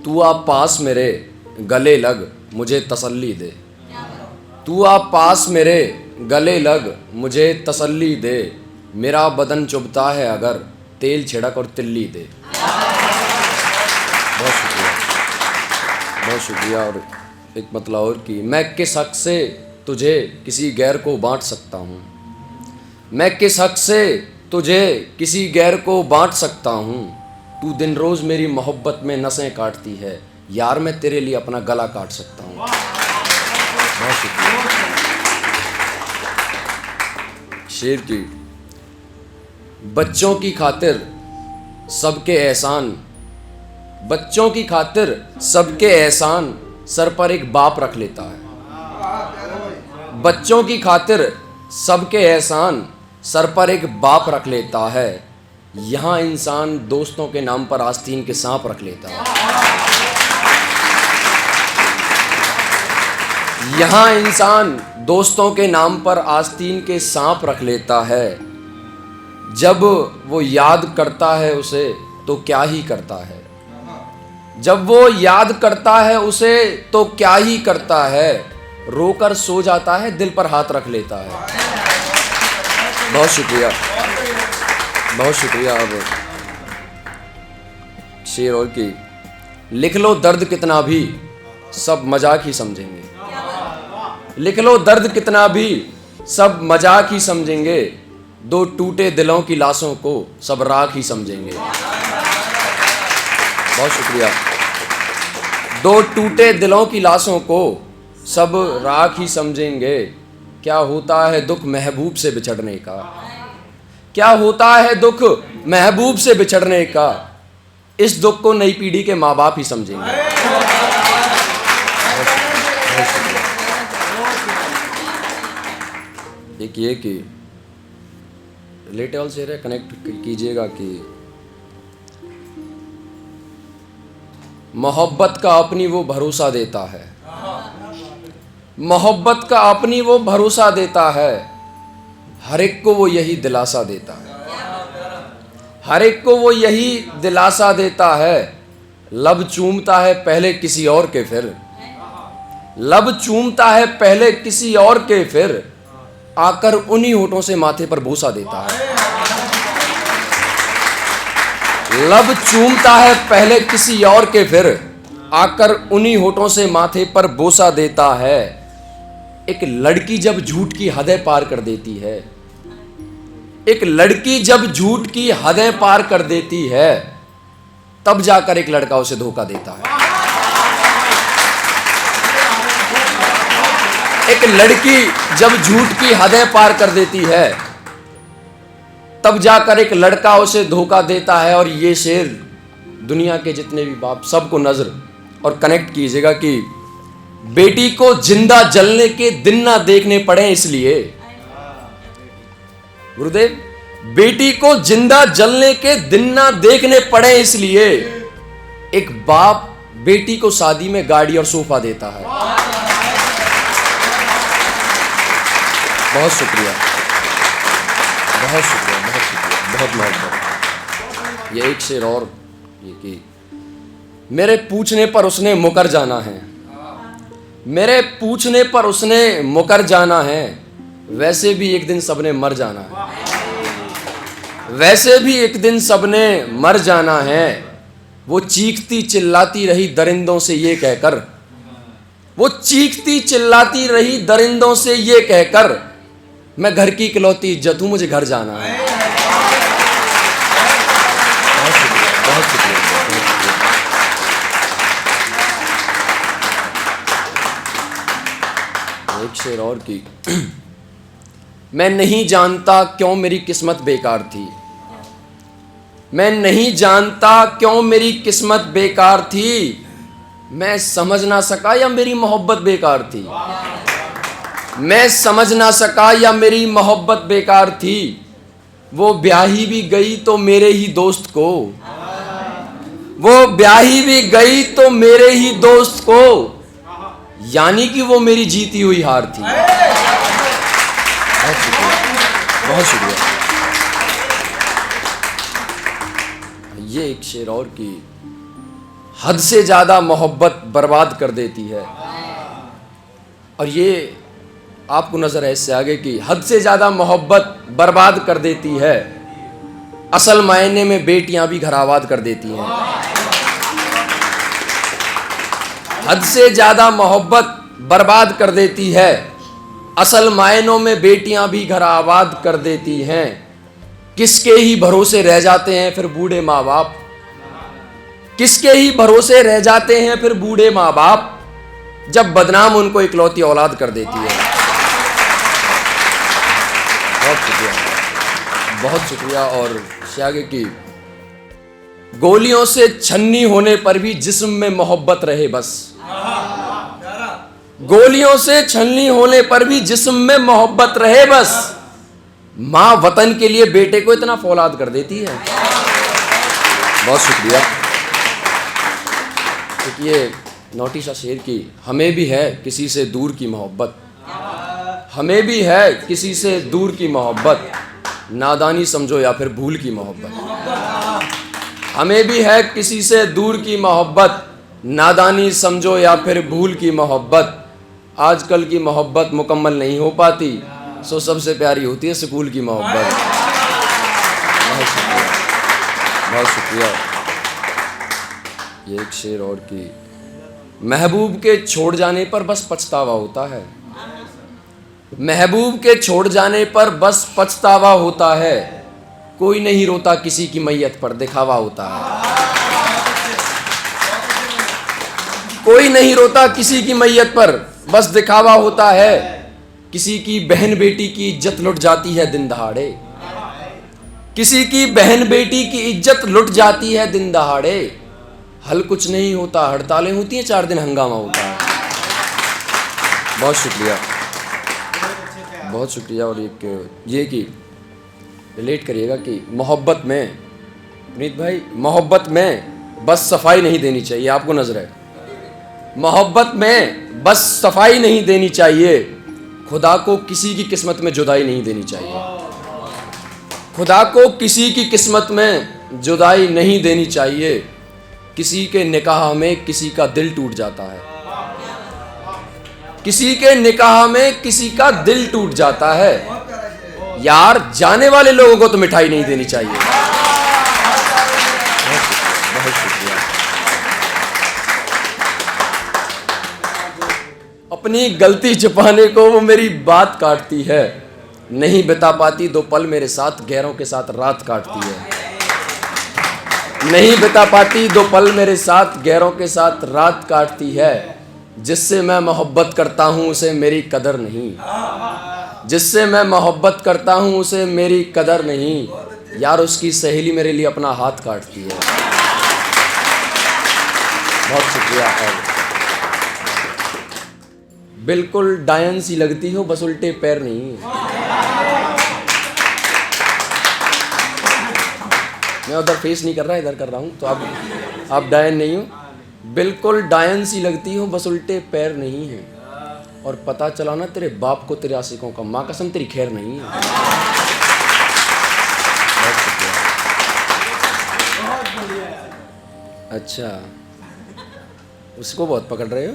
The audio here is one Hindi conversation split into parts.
तू आ पास मेरे गले लग मुझे तसल्ली दे। तू आ पास मेरे गले लग मुझे तसल्ली दे। मेरा बदन चुभता है अगर तेल छिड़क और तिल्ली दे। बहुत शुक्रिया, बहुत शुक्रिया। और एक मतलब और कि मैं किस हक से तुझे किसी गैर को बांट सकता हूँ। मैं किस हक से तुझे किसी गैर को बांट सकता हूँ। तू दिन रोज़ मेरी मोहब्बत में नसें काटती है। यार मैं तेरे लिए अपना गला काट सकता हूँ। बहुत शुक्रिया। शेर की बच्चों की खातिर सबके एहसान, बच्चों की खातिर सबके एहसान सर पर एक बाप रख लेता है। बच्चों की खातिर सबके एहसान सर पर एक बाप रख लेता है। यहाँ इंसान दोस्तों के नाम पर आस्तीन के सांप रख लेता है। यहाँ इंसान दोस्तों के नाम पर आस्तीन के सांप रख लेता है। जब वो याद करता है उसे तो क्या ही करता है। जब वो याद करता है उसे तो क्या ही करता है। रोकर सो जाता है, दिल पर हाथ रख लेता है। बहुत शुक्रिया, बहुत शुक्रिया। अब शेर और की लिख लो दर्द कितना भी सब मजाक ही समझेंगे। लिख लो दर्द कितना भी सब मजाक ही समझेंगे। दो टूटे दिलों की लाशों को सब राख ही समझेंगे। बहुत शुक्रिया। दो टूटे दिलों की लाशों को सब राख ही समझेंगे। क्या होता है दुख महबूब से बिछड़ने का। क्या होता है दुख महबूब से बिछड़ने का। इस दुख को नई पीढ़ी के माँ बाप ही समझेंगे। एक ये कि रिलेटेबल शेर है, कनेक्ट कीजिएगा कि मोहब्बत का अपनी वो भरोसा देता है। मोहब्बत का अपनी वो भरोसा देता है। हर एक को वो यही दिलासा देता है। हर एक को वो यही दिलासा देता है। लब चूमता है पहले किसी और के फिर। लब चूमता है पहले किसी और के फिर। आकर उन्हीं होठों से माथे पर बोसा देता है। लब चूमता है पहले किसी और के फिर। आकर उन्हीं होठों से माथे पर बोसा देता है। एक लड़की जब झूठ की हदें पार कर देती है। एक लड़की जब झूठ की हदें पार कर देती है तब जाकर एक लड़का उसे धोखा देता है। एक लड़की जब झूठ की हदें पार कर देती है तब जाकर एक लड़का उसे धोखा देता है। और ये शेर दुनिया के जितने भी बाप सबको नजर और कनेक्ट कीजिएगा कि बेटी को जिंदा जलने के दिन ना देखने पड़े इसलिए। गुरुदेव, बेटी को जिंदा जलने के दिन ना देखने पड़े इसलिए एक बाप बेटी को शादी में गाड़ी और सोफा देता है। बहुत शुक्रिया, बहुत शुक्रिया, बहुत शुक्रिया, बहुत महत्वपूर्ण। ये एक शेर और ये कि मेरे पूछने पर उसने मुकर जाना है। मेरे पूछने पर उसने मुकर जाना है। वैसे भी एक दिन सबने मर जाना है। वैसे भी एक दिन सबने मर जाना है। वो चीखती चिल्लाती रही दरिंदों से ये कहकर। वो चीखती चिल्लाती रही दरिंदों से ये कहकर मैं घर की इकलौती इज्जत हूं, मुझे घर जाना है। बहुत शुक्रिया, बहुत शुक्रिया, बहुत शुक्रिया। एक शेर और की मैं नहीं जानता क्यों मेरी किस्मत बेकार थी। मैं नहीं जानता क्यों मेरी किस्मत बेकार थी। मैं समझ ना सका या मेरी मोहब्बत बेकार थी। मैं समझ ना सका या मेरी मोहब्बत बेकार थी। वो ब्याही भी गई तो मेरे ही दोस्त को। वो ब्याही भी गई तो मेरे ही दोस्त को। यानी कि वो मेरी जीती हुई हार थी। बहुत शुक्रिया, बहुत शुक्रिया। ये एक शेर और की हद से ज़्यादा मोहब्बत बर्बाद कर देती है। और ये आपको नज़र है इससे आगे कि हद से ज़्यादा मोहब्बत बर्बाद कर देती है, असल मायने में बेटियां भी घर आबाद कर देती हैं। हद से ज़्यादा मोहब्बत बर्बाद कर देती है, असल मायनों में बेटियां भी घर आबाद कर देती हैं। किसके ही भरोसे रह जाते हैं फिर बूढ़े माँ बाप, किसके ही भरोसे रह जाते हैं फिर बूढ़े माँ बाप, जब बदनाम उनको इकलौती औलाद कर देती है। बहुत शुक्रिया, बहुत शुक्रिया। और आगे की गोलियों से छन्नी होने पर भी जिस्म में मोहब्बत रहे बस, गोलियों से छन्नी होने पर भी जिस्म में मोहब्बत रहे बस, माँ वतन के लिए बेटे को इतना फौलाद कर देती है। बहुत शुक्रिया। ये नोटी सा शेर की, हमें भी है किसी से दूर की मोहब्बत, हमें भी है किसी से दूर की मोहब्बत, नादानी समझो या फिर भूल की मोहब्बत। हमें भी है किसी से दूर की मोहब्बत, नादानी समझो या फिर भूल की मोहब्बत। आजकल की मोहब्बत मुकम्मल नहीं हो पाती, सो सबसे प्यारी होती है स्कूल की मोहब्बत। बहुत शुक्रिया, बहुत शुक्रिया। ये एक शेर और की, महबूब के छोड़ जाने पर बस पछतावा होता है, महबूब के छोड़ जाने पर बस पछतावा होता है, कोई नहीं रोता किसी की मैयत पर दिखावा होता है। कोई नहीं रोता किसी की मैयत पर बस दिखावा होता है, किसी की बहन बेटी की इज्जत लुट जाती है दिन दहाड़े, किसी की बहन बेटी की इज्जत लुट जाती है दिन दहाड़े, हल कुछ नहीं होता हड़तालें होती हैं 4 दिन हंगामा होता है। बहुत शुक्रिया, बहुत शुक्रिया। और एक ये कि रिलेट करिएगा कि मोहब्बत में, पुनीत भाई, मोहब्बत में बस सफाई नहीं देनी चाहिए, आपको नजर है, मोहब्बत में बस सफाई नहीं देनी चाहिए, खुदा को किसी की किस्मत में जुदाई नहीं देनी चाहिए, खुदा को किसी की किस्मत में जुदाई नहीं देनी चाहिए। किसी के निकाह में किसी का दिल टूट जाता है, किसी के निकाह में किसी का दिल टूट जाता है, यार जाने वाले लोगों को तो मिठाई नहीं देनी चाहिए। बहुत शुक्रिया। अपनी गलती छुपाने को वो मेरी बात काटती है, नहीं बिता पाती 2 पल मेरे साथ, गैरों के साथ रात काटती है। नहीं बिता पाती 2 पल मेरे साथ, गैरों के साथ रात काटती है। जिससे मैं मोहब्बत करता हूँ उसे मेरी कदर नहीं, जिससे मैं मोहब्बत करता हूँ उसे मेरी कदर नहीं, यार उसकी सहेली मेरे लिए अपना हाथ काटती है। बहुत शुक्रिया। बिल्कुल डायन सी लगती हो बस उल्टे पैर नहीं। मैं उधर फेस नहीं कर रहा, इधर कर रहा हूँ, तो आप डायन नहीं हो। बिल्कुल डायन सी लगती हो बस उल्टे पैर नहीं है, और पता चला ना तेरे बाप को तेरे आशिकों का, माँ कसम तेरी खैर नहीं है। अच्छा, उसको बहुत पकड़ रहे हो।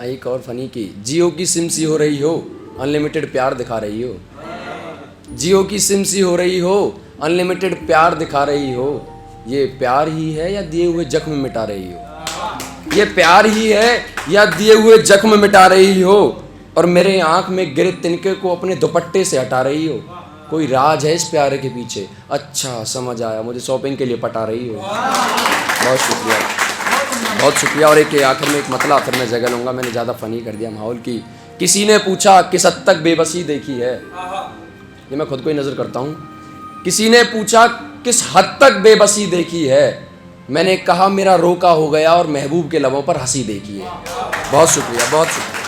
एक और फनी की, जियो की सिम सी हो रही हो, अनलिमिटेड प्यार दिखा रही हो, जियो की सिम सी हो रही हो, अनलिमिटेड प्यार दिखा रही हो, ये प्यार ही है या दिए हुए जख्म मिटा रही हो, ये प्यार ही है या दिए हुए जख्म मिटा रही हो, और मेरे आंख में गिरे तिनके को अपने दुपट्टे से हटा रही हो, कोई राज है इस प्यार के पीछे, अच्छा समझ आया, मुझे शॉपिंग के लिए पटा रही हो। बहुत शुक्रिया, बहुत शुक्रिया। और एक आखिर में एक मतला, फिर मैं जगह लूँगा, मैंने ज़्यादा फनी कर दिया माहौल की। किसी ने पूछा किस हद तक बेबसी देखी है, ये मैं खुद को ही नज़र करता हूँ। किसी ने पूछा किस हद तक बेबसी देखी है, मैंने कहा मेरा रोका हो गया और महबूब के लबों पर हंसी देखी है। बहुत शुक्रिया, बहुत शुक्रिया।